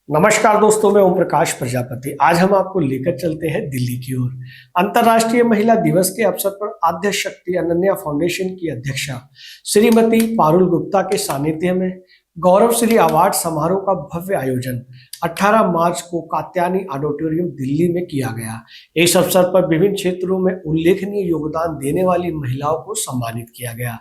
नमस्कार दोस्तों, मैं ओम प्रकाश प्रजापति। आज हम आपको लेकर चलते हैं दिल्ली की ओर। अंतर्राष्ट्रीय महिला दिवस के अवसर पर आद्य शक्ति अनन्या फाउंडेशन की अध्यक्षा श्रीमती पारुल गुप्ता के सानिध्य में गौरवश्री अवार्ड समारोह का भव्य आयोजन 18 मार्च को कात्यायनी ऑडिटोरियम दिल्ली में किया गया। इस अवसर पर विभिन्न क्षेत्रों में उल्लेखनीय योगदान देने वाली महिलाओं को सम्मानित किया गया।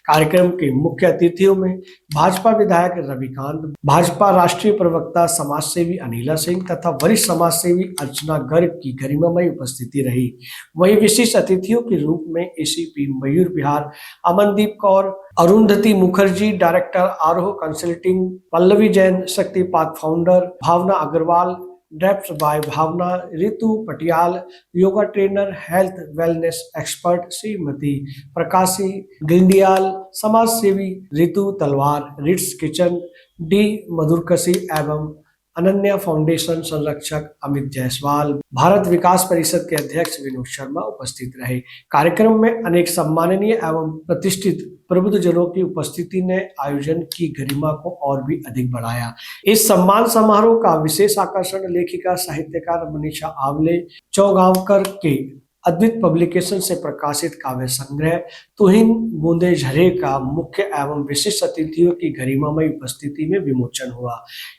कार्यक्रम के मुख्य अतिथियों में भाजपा विधायक रविकांत, भाजपा राष्ट्रीय प्रवक्ता समाजसेवी अनिला सिंह तथा वरिष्ठ समाजसेवी अर्चना गर्ग की गरिमामयी उपस्थिति रही। वहीं विशिष्ट अतिथियों के रूप में ACP Mayur Vihar, Amandeep Kaur, Arundhati Mukherjee, director Aaroh consulting, Pallavi Jain, Shaktipat founder Bhavna Agarwal, drapes by Bhavna, Ritu Patiyal, yoga trainer, health wellness expert Shrimati Prakashi Gindiyal, समाज सेवी रितु तलवार, रिट्स किचन डी मधुरकसी एवं अनन्या फाउंडेशन संरक्षक अमित जायसवाल, भारत विकास परिषद के अध्यक्ष विनोद शर्मा उपस्थित रहे। कार्यक्रम में अनेक सम्माननीय एवं प्रतिष्ठित प्रबुद्धजनों की उपस्थिति ने आयोजन की गरिमा को और भी अधिक बढ़ाया। इस सम्मान समारोह का विशेष आकर्षण लेखिका साहित्यकार मनीषा आवले चौगांवकर के अद्वित पब्लिकेशन से प्रकाशित काव्य संग्रह तुहिन बूंदे झरे का मुख्य एवं विशिष्ट अतिथियों की गरिमामयी उपस्थिति में विमोचन हुआ।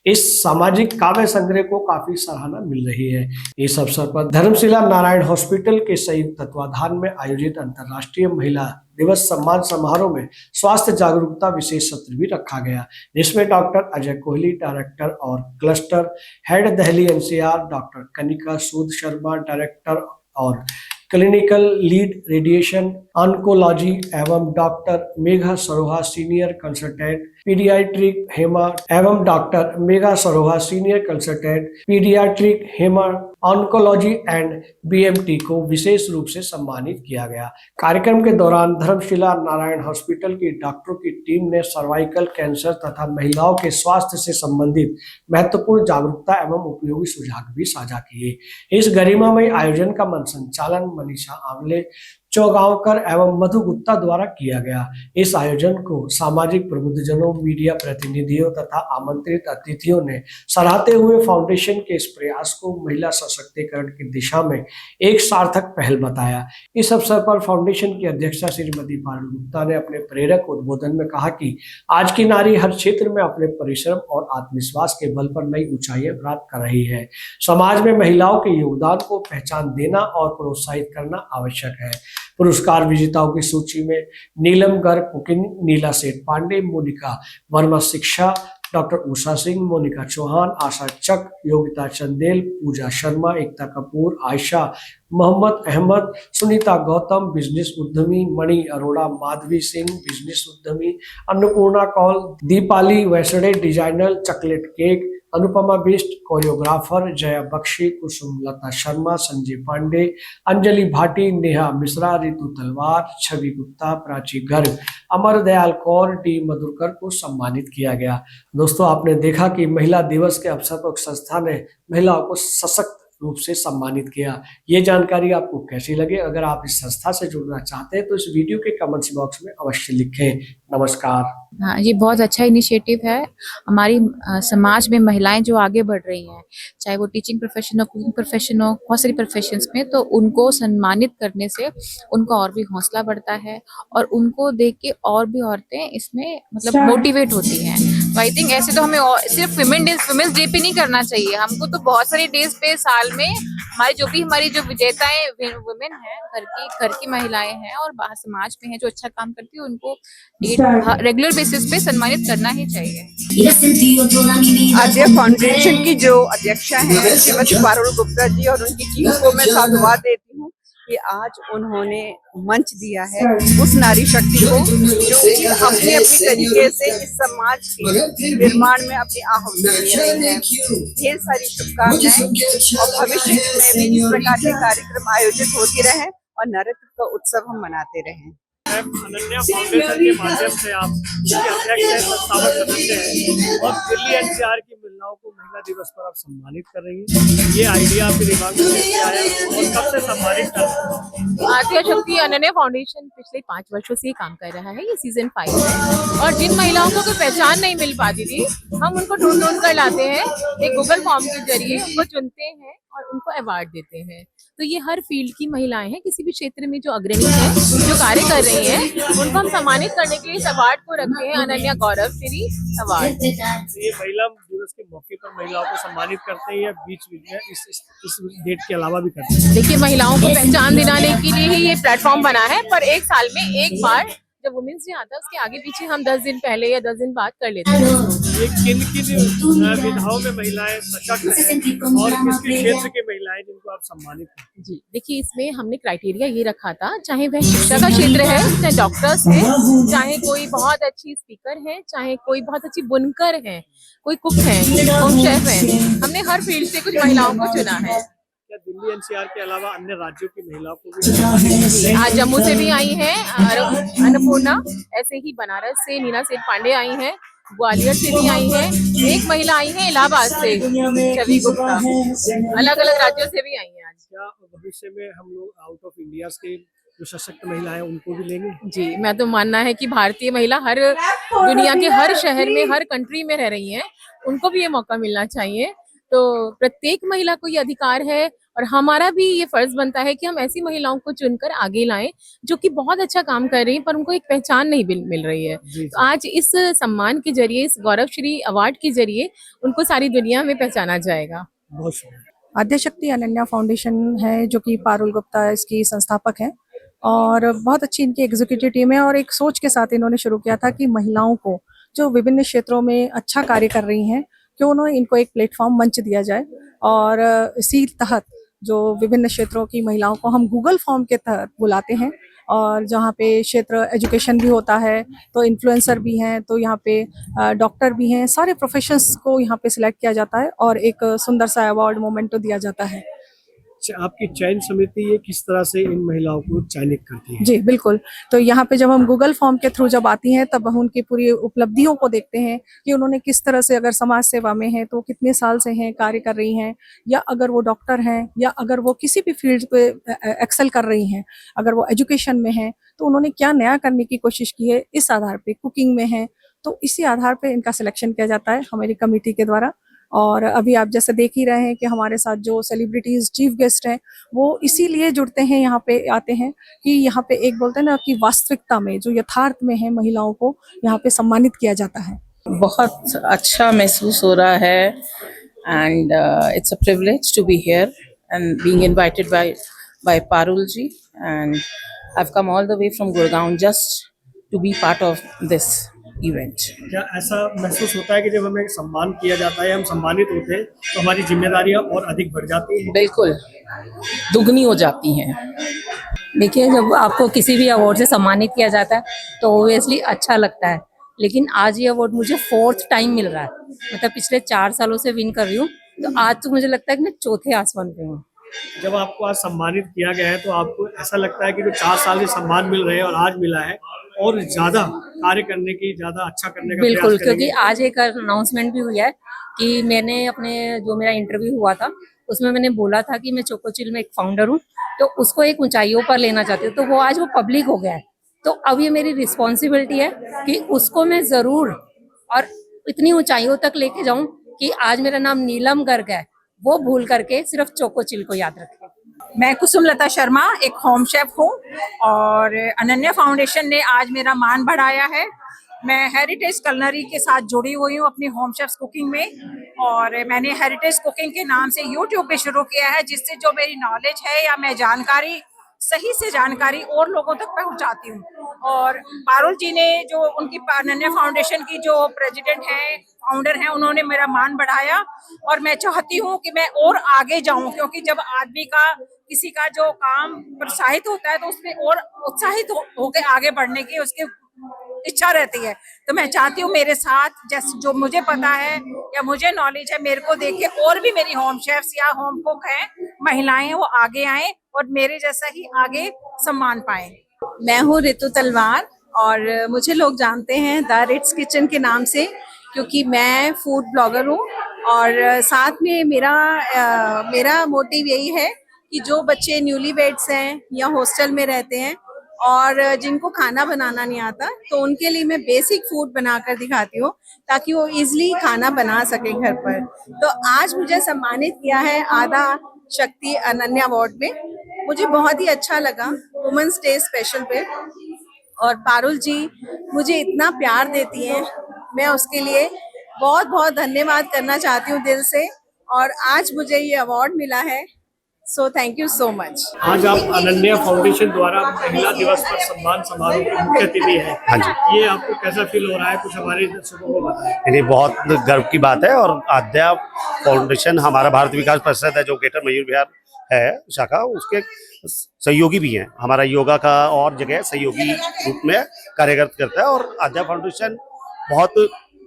इस सामाजिक काव्य संग्रह को काफी सराहना मिल रही है। इस अवसर पर धर्मशिला नारायण हॉस्पिटल के संयुक्त तत्वाधान में आयोजित अंतर्राष्ट्रीय महिला दिवस सम्मान समारोह में स्वास्थ्य जागरूकता विशेष सत्र भी रखा गया, जिसमें डॉक्टर अजय कोहली, डायरेक्टर और cluster head Delhi NCR, doctor Kanika Sood Sharma, director और क्लिनिकल लीड रेडिएशन ऑन्कोलॉजी एवं doctor Megha Saroha senior consultant paediatric hema एवं doctor Megha Saroha senior consultant paediatric hema oncology and BMT को विशेष रूप से सम्मानित किया गया। कार्यक्रम के दौरान धर्मशिला नारायण हॉस्पिटल की डॉक्टरों की टीम ने सर्वाइकल कैंसर तथा महिलाओं के स्वास्थ्य से संबंधित महत्वपूर्ण जागरूकता एवं उपयोगी सुझाव भी साझा किए। इस गरिमामय आयोजन का संचालन मनीषा आवले, चौगांवकर एवं मधु गुप्ता द्वारा किया गया। इस आयोजन को सामाजिक प्रबुद्धजनों, मीडिया प्रतिनिधियों तथा आमंत्रित अतिथियों ने सराहते हुए फाउंडेशन के इस प्रयास को महिला सशक्तिकरण की दिशा में एक सार्थक पहल बताया। इस अवसर पर फाउंडेशन की अध्यक्षा श्रीमती पारुल गुप्ता ने अपने प्रेरक उद्बोधन में कहा कि आज की नारी हर क्षेत्र में अपने परिश्रम और आत्मविश्वास के बल पर नई ऊंचाइयां प्राप्त कर रही है। समाज में महिलाओं के योगदान को पहचान देना और प्रोत्साहित करना आवश्यक है। पुरस्कार विजेताओं की सूची में नीलम गर्ग कुकिंग, नीला सेठ पांडे, मोनिका वर्मा शिक्षा, डॉक्टर उषा सिंह, मोनिका चौहान, आशा चक, योगिता चंदेल, पूजा शर्मा, एकता कपूर, आयशा, मोहम्मद अहमद, सुनीता गौतम बिजनेस उद्यमी, मणि अरोड़ा, माधवी सिंह बिजनेस उद्यमी, Annapurna Kaul, Deepali Vaisde designer chocolate cake, Anupama Bisht choreographer, Jaya Bakshi, Kusum Lata Sharma, Sanjay Pandey, Anjali Bhati, Neha Mishra, Ritu Talwar, Chhavi Gupta, Prachi Garg, Amar Dayal Kaur, D Madhurkar को सम्मानित किया गया। दोस्तों, आपने देखा कि महिला दिवस के अवसर पर संस्था ने महिलाओं को सशक्त रूप से सम्मानित किया। ये जानकारी आपको कैसी लगी? अगर आप इस संस्था से जुड़ना चाहते हैं तो इस वीडियो के कमेंट्स बॉक्स में अवश्य लिखें। नमस्कार। हाँ, ये बहुत अच्छा इनिशिएटिव है। हमारी समाज में महिलाएं जो आगे बढ़ रही हैं, चाहे वो टीचिंग प्रोफेशन हो, कुकिंग प्रोफेशन हो, बहुत सारी प्रोफेशंस में, तो उनको सम्मानित करने से उनका और भी हौसला बढ़ता है और उनको देख के और भी औरतें इसमें मतलब मोटिवेट होती हैं। तो आई थिंक ऐसे तो हमें सिर्फ वुमेन्स डे पे नहीं करना चाहिए, हमको तो बहुत सारे डेज पे साल में हमारी जो विजेताएं वुमेन हैं, घर की महिलाएं हैं और बाहर समाज में हैं जो अच्छा काम करती है, उनको रेगुलर बेसिस पे सम्मानित करना ही चाहिए। आद्य फाउंडेशन की जो अध्यक्षा हैं श्रीमती पारुल गुप्ता जी और उनकी टीम को मैं साधुवाद देती हूँ कि आज उन्होंने मंच दिया है उस नारी शक्ति को जो कि अपने अपने तरीके से इस समाज के निर्माण में अपनी आहुति दे रही है। ढेर सारी शुभकामनाएं और भविष्य में भी इस प्रकार के कार्यक्रम आयोजित होते रहे और नृत्य का उत्सव हम मनाते रहें। अनन्या फाउंडेशन के माध्यम से आप अध्यक्ष हैं, संस्थापक सदस्य हैं और दिल्ली एनसीआर की महिलाओं को महिला दिवस पर आप सम्मानित कर रही हैं। ये आइडिया आपके दिमाग में कैसे आया और कब से सम्मानित कर रही हैं? आद्या शक्ति अनन्या फाउंडेशन पिछले 5 वर्षों से काम कर रहा है। ये सीजन 5 है और जिन महिलाओं को कोई पहचान नहीं मिल पाती थी, हम उनको ढूंढ कर लाते हैं। एक गूगल फॉर्म के जरिए उनको चुनते हैं और उनको अवार्ड देते हैं। तो ये हर फील्ड की महिलाएं हैं, किसी भी क्षेत्र में जो अग्रणी हैं, जो कार्य कर रही हैं, उनको हम सम्मानित करने के लिए इस अवार्ड को रखते हैं, अनन्या गौरव श्री अवार्ड। ये महिला दिवस के मौके पर महिलाओं को सम्मानित करते हैं या बीच बीच में इस डेट के अलावा भी करते हैं? देखिए, महिलाओं को पहचान दिलाने के लिए ही ये प्लेटफॉर्म बना है, पर एक साल में एक बार जब वुमेन्स डे आता है उसके आगे पीछे हम 10 दिन पहले या 10 दिन बाद कर लेते हैं। ये किन विधाओं में महिलाएं सशक्त हैं और किस क्षेत्र की महिलाएं जिनको आप सम्मानित करते हैं? जी देखिए, इसमें हमने क्राइटेरिया ये रखा था, चाहे वह शिक्षा का क्षेत्र है, चाहे डॉक्टर्स है, चाहे कोई बहुत अच्छी स्पीकर है, चाहे कोई बहुत अच्छी बुनकर है, कोई कुक है, होम शेफ है, हमने हर फील्ड से कुछ महिलाओं को चुना है। क्या दिल्ली एनसीआर के अलावा अन्य राज्यों की महिलाओं को भी? आज जम्मू से भी आई हैं अन्नपूर्णा, ऐसे ही बनारस से नीना सेठ पांडे आई हैं, ग्वालियर से भी आई हैं, एक महिला आई है इलाहाबाद से छवि गुप्ता, अलग अलग राज्यों से भी आई हैं आज। क्या भविष्य में हम लोग आउट ऑफ इंडिया के जो सशक्त महिलाएं उनको भी लेंगे? जी, मैं तो मानना है कि भारतीय महिला हर दुनिया के हर शहर में, हर कंट्री में रह रही हैं, उनको भी ये मौका मिलना चाहिए। तो प्रत्येक महिला को ये अधिकार है और हमारा भी ये फर्ज बनता है कि हम ऐसी महिलाओं को चुनकर आगे लाएं जो कि बहुत अच्छा काम कर रही हैं पर उनको एक पहचान नहीं मिल रही है। तो आज इस सम्मान के जरिए, इस गौरवश्री अवार्ड के जरिए उनको सारी दुनिया में पहचाना जाएगा। बहुत शुक्रिया। आद्या शक्ति अनन्या फाउंडेशन है जो कि पारुल गुप्ता इसकी संस्थापक हैं और बहुत अच्छी इनकी एग्जीक्यूटिव टीम है और एक सोच के साथ इन्होंने शुरू किया था कि महिलाओं को जो विभिन्न क्षेत्रों में अच्छा कार्य कर रही हैं क्यों ना इनको एक प्लेटफॉर्म मंच दिया जाए और इसी तहत जो विभिन्न क्षेत्रों की महिलाओं को हम गूगल फॉर्म के तहत बुलाते हैं और जहाँ पे क्षेत्र एजुकेशन भी होता है तो इन्फ्लुएंसर भी हैं, तो यहाँ पे डॉक्टर भी हैं, सारे प्रोफेशंस को यहाँ पे सिलेक्ट किया जाता है और एक सुंदर सा अवार्ड मोमेंटो दिया जाता है। आपकी चयन समिति ये किस तरह से इन महिलाओं को चयनित करती है? जी बिल्कुल, तो यहाँ पे जब हम गूगल फॉर्म के थ्रू जब आती हैं तब हम उनकी पूरी उपलब्धियों को देखते हैं कि उन्होंने किस तरह से, अगर समाज सेवा में हैं तो कितने साल से हैं कार्य कर रही हैं, या अगर वो डॉक्टर हैं, या अगर वो किसी भी फील्ड पे एक्सेल कर रही हैं, अगर वो एजुकेशन में हैं तो उन्होंने क्या नया करने की कोशिश की है, इस आधार पे कुकिंग में है तो इसी आधार पे इनका सिलेक्शन किया जाता है हमारी कमेटी के द्वारा। और अभी आप जैसे देख ही रहे हैं कि हमारे साथ जो सेलिब्रिटीज चीफ गेस्ट हैं वो इसीलिए जुड़ते हैं, यहाँ पे आते हैं कि यहाँ पे एक बोलते हैं ना कि वास्तविकता में जो यथार्थ में है महिलाओं को यहाँ पे सम्मानित किया जाता है। बहुत अच्छा महसूस हो रहा है and it's a privilege to be here and being invited by Parul ji and I have come all the way from Gurgaon just to be part of this event. क्या ऐसा महसूस होता है कि जब हमें सम्मान किया जाता है, हम सम्मानित होते हैं तो हमारी जिम्मेदारियां और अधिक बढ़ जाती हैं? बिल्कुल, दुगनी हो जाती हैं। देखिए, जब आपको किसी भी अवार्ड से सम्मानित किया जाता है तो ओबियसली अच्छा लगता है, लेकिन आज ये अवार्ड मुझे 4th टाइम मिल रहा है, मतलब पिछले 4 सालों से विन कर रही हूँ, तो आज तो मुझे लगता है कि मैं चौथे आसमान पे हूँ। जब आपको आज सम्मानित किया गया है तो आपको ऐसा लगता है कि जो 4 साल से सम्मान मिल रहे हैं और आज मिला है और ज्यादा कार्य करने की, ज्यादा अच्छा करने का बिल्कुल, क्योंकि आज एक अनाउंसमेंट भी हुई है कि मैंने अपने जो मेरा इंटरव्यू हुआ था उसमें मैंने बोला था कि मैं चोकोचिल में एक फाउंडर हूँ, तो उसको एक ऊंचाइयों पर लेना चाहती हूँ, तो वो आज वो पब्लिक हो गया है। तो अब ये मेरी रिस्पॉन्सिबिलिटी है कि उसको मैं जरूर और इतनी ऊंचाइयों तक लेके जाऊं कि आज मेरा नाम नीलम गर्ग है, वो भूल करके सिर्फ चोकोचिल को याद रखें। मैं कुसुमलता शर्मा एक होम शेफ हूँ और अनन्या फाउंडेशन ने आज मेरा मान बढ़ाया है। मैं हेरिटेज कलनरी के साथ जुड़ी हुई हूँ अपनी होम शेफ्स कुकिंग में, और मैंने हेरिटेज कुकिंग के नाम से यूट्यूब पे शुरू किया है, जिससे जो मेरी नॉलेज है या मैं जानकारी, सही से जानकारी और लोगों तक पहुंचाती हूँ। और पारुल जी ने जो उनकी अनन्या फाउंडेशन की जो प्रेसिडेंट हैं, फाउंडर हैं, उन्होंने मेरा मान बढ़ाया और मैं चाहती हूँ कि मैं और आगे जाऊँ, क्योंकि जब आदमी का किसी का जो काम प्रोत्साहित होता है तो उसमें और उत्साहित होकर आगे बढ़ने की उसकी इच्छा रहती है। तो मैं चाहती हूँ मेरे साथ जैसे जो मुझे पता है या मुझे नॉलेज है, मेरे को देख के और भी मेरी होम शेफ्स या होम कुक हैं महिलाएं, वो आगे आएं और मेरे जैसा ही आगे सम्मान पाएं। मैं हूँ रितु तलवार और मुझे लोग जानते हैं द रिट्स किचन के नाम से, क्योंकि मैं फूड ब्लॉगर हूँ। और साथ में मेरा मोटिव यही है कि जो बच्चे न्यूली वेड्स हैं या हॉस्टल में रहते हैं और जिनको खाना बनाना नहीं आता, तो उनके लिए मैं बेसिक फूड बनाकर दिखाती हूँ ताकि वो इजीली खाना बना सके घर पर। तो आज मुझे सम्मानित किया है आदा शक्ति अनन्या अवार्ड में। मुझे बहुत ही अच्छा लगा वुमेन्स डे स्पेशल पे, और पारुल जी मुझे इतना प्यार देती हैं, मैं उसके लिए बहुत बहुत धन्यवाद करना चाहती हूँ दिल से। और आज मुझे ये अवार्ड मिला है, so thank you so much. आज आप अनन्या फाउंडेशन द्वारा महिला दिवस पर सम्मान समारोह के मुख्य अतिथि हैं। हाँ जी। ये आपको कैसा फील हो रहा है, कुछ हमारे दर्शकों को बताएं। ये बहुत गर्व की बात है। और आद्या फाउंडेशन हमारा भारत विकास परिषद है, जो ग्रेटर मयूर विहार है शाखा, उसके सहयोगी भी हैं। हमारा योगा का और जगह सहयोगी रूप में कार्यरत करता है। और आद्या फाउंडेशन बहुत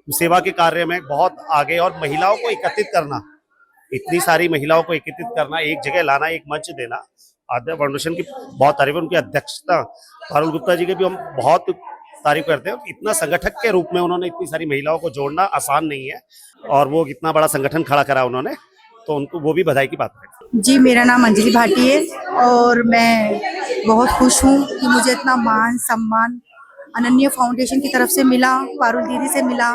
सेवा के कार्य में बहुत आगे, और महिलाओं को एकत्रित करना, इतनी सारी महिलाओं को एकत्रित करना, एक जगह लाना, एक मंच देना, आद्या फाउंडेशन की बहुत तारीफ है। उनकी अध्यक्षता पारुल गुप्ता जी के भी हम बहुत तारीफ करते हैं। इतना संगठक के रूप में उन्होंने इतनी सारी महिलाओं को जोड़ना आसान नहीं है, और वो इतना बड़ा संगठन खड़ा करा उन्होंने, तो उनको वो भी बधाई की बात है। जी, मेरा नाम अंजलि भाटी है और मैं बहुत खुश हूँ कि मुझे इतना मान सम्मान अनन्या फाउंडेशन की तरफ से मिला, पारुल दीदी से मिला।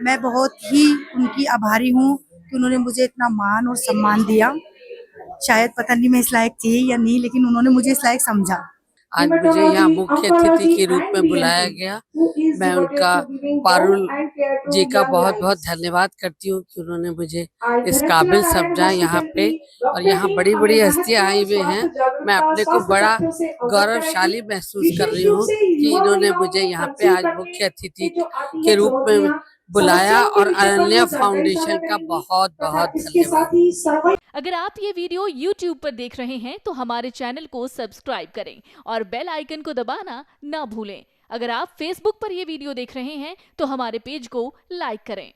मैं बहुत ही उनकी आभारी हूँ कि उन्होंने मुझे इतना मान और सम्मान दिया। शायद पता नहीं मैं इस लायक थी या नहीं, लेकिन उन्होंने मुझे इस लायक समझा। आज मुझे यहाँ मुख्य अतिथि के रूप में बुलाया गया। मैं उनका पारुल जी का बहुत बहुत धन्यवाद करती हूँ कि उन्होंने मुझे इस काबिल समझा यहाँ पे। और यहाँ बड़ी बड़ी हस्तियाँ आई हुई हैं। मैं अपने को बड़ा गौरवशाली महसूस कर रही हूँ कि इन्होंने मुझे यहाँ पे आज मुख्य अतिथि के रूप में बुलाया। और अनन्या फाउंडेशन का बहुत बहुत धन्यवाद। अगर आप ये वीडियो YouTube पर देख रहे हैं तो हमारे चैनल को सब्सक्राइब करें और बेल आइकन को दबाना ना भूलें। अगर आप Facebook पर ये वीडियो देख रहे हैं तो हमारे पेज को लाइक करें।